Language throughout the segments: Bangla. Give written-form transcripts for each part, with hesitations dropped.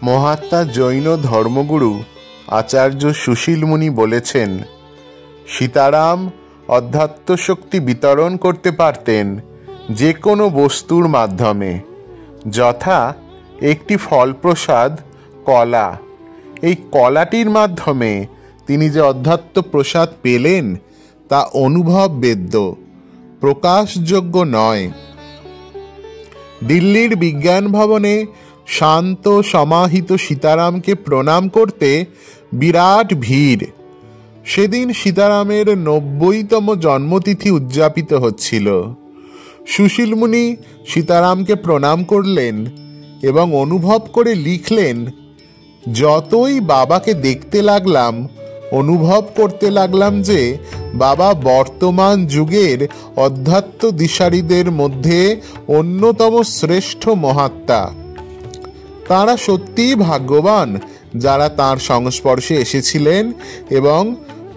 মহাত্মা জৈন ধর্মগুরু আচার্য সুশীল মুনি বলেছেন, সীতারাম অধ্যাত্ম শক্তি বিতরণ করতে পারতেন যে কোনো বস্তুর মাধ্যমে, যথা একটি ফলপ্রসাদ কলা। এই কলাটির মাধ্যমে তিনি যে অধ্যাত্ম প্রসাদ পেলেন তা অনুভব বেদ্য, প্রকাশযোগ্য নয়। দিল্লির বিজ্ঞান ভবনে শান্ত সমাহিত সীতারামকে প্রণাম করতে বিরাট ভিড়। সেদিন সীতারামের ৯০তম জন্মতিথি উদযাপিত হচ্ছিল। সুশীল মুনি সীতারামকে প্রণাম করলেন এবং অনুভব করে লিখলেন, যতই বাবাকে দেখতে লাগলাম অনুভব করতে লাগলাম যে বাবা বর্তমান যুগের অধ্যাত্ম দিশারীদের মধ্যে অন্যতম শ্রেষ্ঠ মহাত্মা। তাঁরা সত্যিই ভাগ্যবান যারা তাঁর সংস্পর্শে এসেছিলেন এবং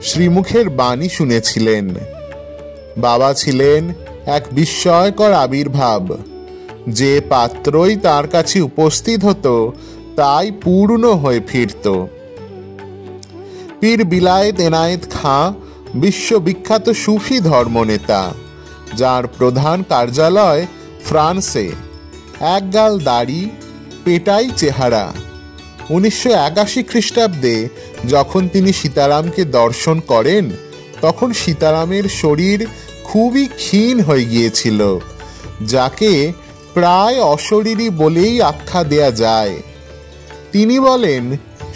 শ্রীমুখের বাণী শুনেছিলেন। বাবা ছিলেন এক বিস্ময়কর আবির্ভাব। যে পাত্রই তার কাছে উপস্থিত হতো তাই পূর্ণ হয়ে ফিরত। পীর বিলায়েত এনায়েত খাঁ বিশ্ববিখ্যাত সুফি ধর্মনেতা, যার প্রধান কার্যালয় ফ্রান্সে। একগাল দাড়ি, পেটাই চেহারা। ১৯৮১ খ্রিস্টাব্দে যখন তিনি সীতারামকে দর্শন করেন তখন সীতারামের শরীর খুবই ক্ষীণ হয়ে গিয়েছিল, যাকে প্রায় অশরীরী বলেই আখ্যা দেয়া যায়। তিনি বলেন,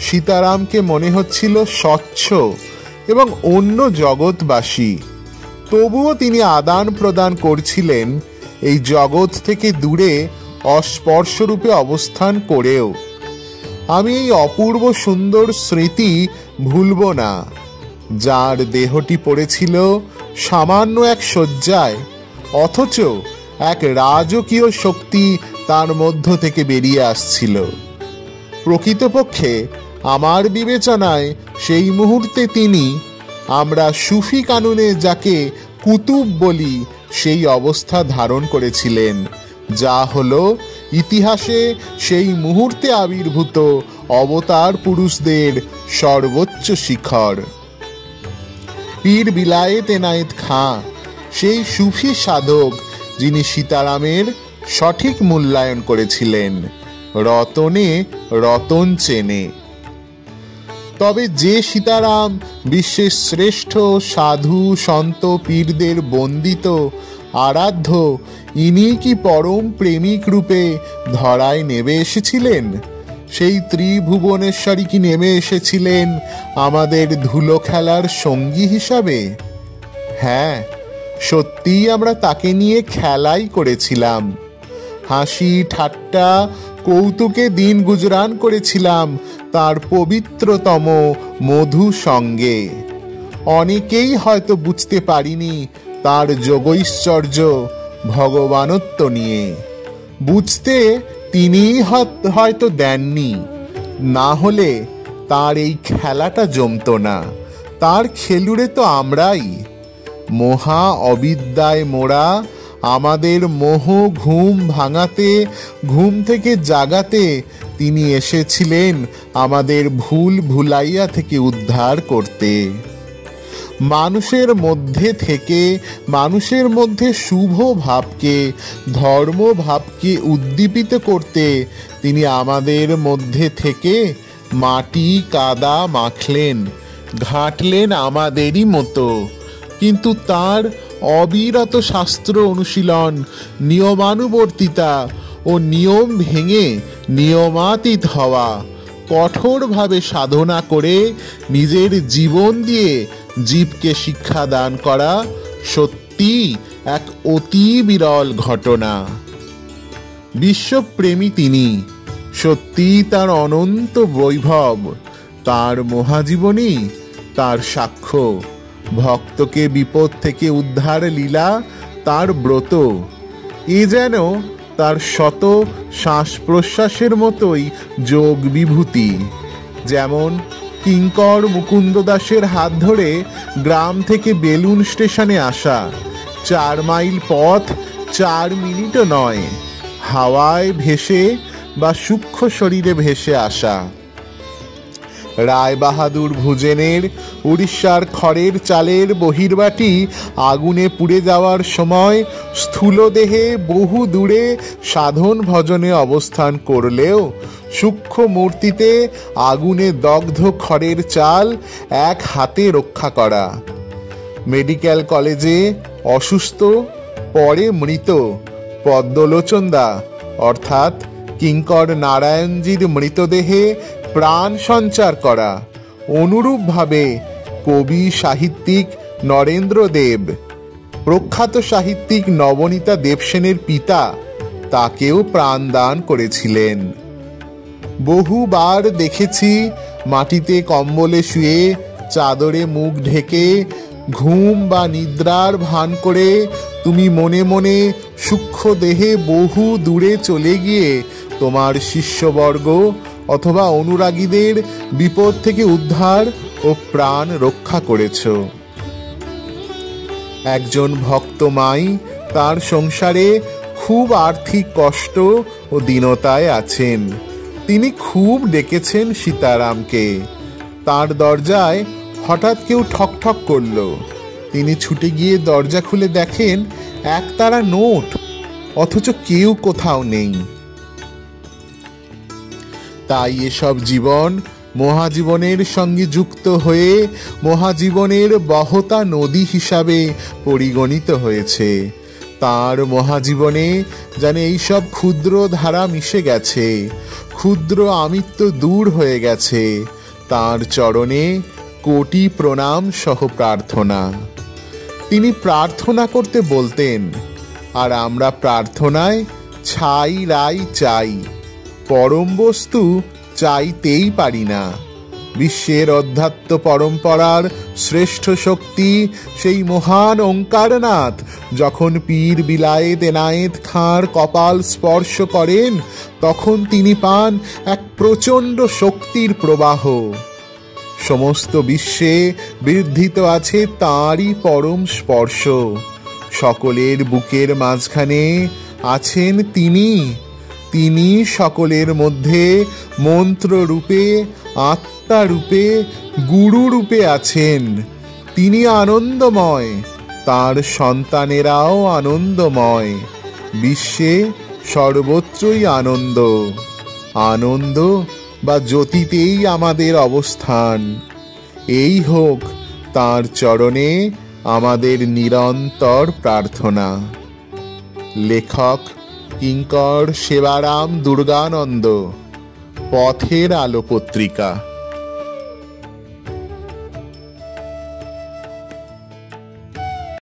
সীতারামকে মনে হচ্ছিল স্বচ্ছ এবং অন্য জগৎবাসী। তবুও তিনি আদান প্রদান করছিলেন এই জগৎ থেকে দূরে অস্পর্শরূপে অবস্থান করেও। আমি এই অপূর্ব সুন্দর স্মৃতি ভুলব না। যার দেহটি পড়েছিল সামান্য এক শয্যায়, অথচ এক রাজকীয় শক্তি তার মধ্য থেকে বেরিয়ে আসছিল। প্রকৃতপক্ষে আমার বিবেচনায় সেই মুহূর্তে তিনি, আমরা সুফি কানুনে যাকে কুতুব বলি, সেই অবস্থা ধারণ করেছিলেন, যা হলো ইতিহাসে সেই মুহূর্তে আবির্ভূত অবতার পুরুষদের সর্বোচ্চ শিখর। পীর বিলায়েত এনায়েত খাঁ সেই সুফি সাধক যিনি সীতারামের সঠিক মূল্যায়ন করেছিলেন, রতনে রতন চেনে। তবে যে সীতারাম বিশ্বের শ্রেষ্ঠ সাধু সন্ত পীরদের বন্দিত আরাধ্য, ইনি কি পরম প্রেমিক রূপে ধরায় নেমে এসেছিলেন? সেই ত্রিভুবনেশ্বরী কি নেমে এসেছিলেন আমাদের ধুলো খেলার সঙ্গী হিসাবে? হ্যাঁ, সত্যিই আমরা তাকে নিয়ে খেলাই করেছিলাম। হাসি ঠাট্টা কৌতুকে দিন গুজরান করেছিলাম তার পবিত্রতম মধু সঙ্গে। অনেকেই হয়তো বুঝতে পারিনি তার যোগৈশ্বর্য ভগবানত্ব নিয়ে। বুঝতে তিনিই হয়তো দেননি, না হলে তার এই খেলাটা জমতো না। তার খেলুড়ে তো আমরাই। মহা অবিদ্যায় মোরা, আমাদের মোহ ঘুম ভাঙাতে, ঘুম থেকে জাগাতে তিনি এসেছিলেন আমাদের ভুল ভুলাইয়া থেকে উদ্ধার করতে। মানুষের মধ্যে থেকে, মানুষের মধ্যে শুভ ভাবকে, ধর্ম ভাবকে উদ্দীপিত করতে তিনি আমাদের মধ্যে থেকে মাটি কাদা মাখলেন, ঘাঁটলেন আমাদেরই মতো। কিন্তু তার অবিরত শাস্ত্র অনুশীলন, নিয়মানুবর্তিতা ও নিয়ম ভেঙে নিয়মাতীত হওয়া, কঠোরভাবে সাধনা করে নিজের জীবন দিয়ে জীবকে শিক্ষা দান করা সত্যি এক অতি বিরল ঘটনা। বিশ্বপ্রেমী তিনি, সত্যি তার অনন্ত বৈভব, তার মহাজীবনী তার সাক্ষ্য। ভক্তকে বিপদ থেকে উদ্ধার লীলা তার ব্রত। এ যেন তার শত শ্বাস প্রশ্বাসের মতোই যোগ বিভূতি। যেমন কিঙ্কর মুকুন্দ দাসের হাত ধরে গ্রাম থেকে বেলুন স্টেশনে আসা ৪ মাইল পথ ৪ মিনিটও নয়। হাওয়ায় ভেসে বা সূক্ষ্ম শরীরে ভেসে আসা। রায় বাহাদুর ভুজেনের উড়িষ্যার খড়ের চালের বহির্বাটি আগুনে পুড়ে যাওয়ার সময় স্থূল দেহে বহু দূরে সাধন ভজনে অবস্থান করলেও সূক্ষ্ম মূর্তিতে আগুনে দগ্ধ খড়ের চাল এক হাতে রক্ষা করা। মেডিকেল কলেজে অসুস্থ পরে মৃত পদ্মলোচনদা অর্থাৎ কিঙ্কর নারায়ণজীর মৃতদেহে প্রাণ সঞ্চার করা। অনুরূপভাবে কবি সাহিত্যিক নরেন্দ্র দেব, প্রখ্যাত সাহিত্যিক নবনীতা দেবসেনের পিতা, তাকেও প্রাণদান করেছিলেন। বহুবার দেখেছি মাটিতে কম্বলে শুয়ে চাদরে মুখ ঢেকে ঘুম বা নিদ্রার ভান করে তুমি মনে মনে সূক্ষ্ম দেহে বহু দূরে চলে গিয়ে তোমার শিষ্যবর্গ অথবা অনুরাগীদের বিপদ থেকে উদ্ধার ও প্রাণ রক্ষা করেছ। একজন ভক্ত মাই তার সংসারে খুব আর্থিক কষ্ট ও দীনতায় আছেন। তিনি খুব ডেকেছেন সীতারামকে। তার দরজায় হঠাৎ কেউ ঠক ঠক করল। তিনি ছুটে গিয়ে দরজা খুলে দেখেন একতারা নোট, অথচ কেউ কোথাও নেই। তাই এসব জীবন মহাজীবনের সঙ্গে যুক্ত হয়ে মহাজীবনের বহতা নদী হিসাবে পরিগণিত হয়েছে। তার মহাজীবনে যেন এইসব ক্ষুদ্র ধারা মিশে গেছে, ক্ষুদ্র আমিত্ব দূর হয়ে গেছে। তার চরণে কোটি প্রণাম সহ প্রার্থনা। তিনি প্রার্থনা করতে বলতেন, আর আমরা প্রার্থনায় ছাই রাই চাই, পরম বস্তু চাইতেই পারি না। বিশ্বের অধ্যাত্ম পরম্পরার শ্রেষ্ঠ শক্তি সেই মহান ওঙ্কারনাথ যখন পীর বিলায়েত এনায়েত খাঁর কপাল স্পর্শ করেন, তখন তিনি পান এক প্রচণ্ড শক্তির প্রবাহ। সমস্ত বিশ্বে বৃদ্ধিত আছে তাঁরই পরম স্পর্শ। সকলের বুকের মাঝখানে আছেন তিনি। তিনি সকলের মধ্যে মন্ত্র রূপে, আত্মা রূপে, গুরু রূপে আছেন। তিনি আনন্দময়, তার সন্তানেরাও আনন্দময়। বিশ্বে সর্বত্রই আনন্দ। আনন্দ বা জ্যোতিতেই আমাদের অবস্থান। এই হোক তাঁর চরণে আমাদের নিরন্তর প্রার্থনা। লেখক কিঙ্কর সেবারাম দুর্গানন্দ, পথের আলো পত্রিকা।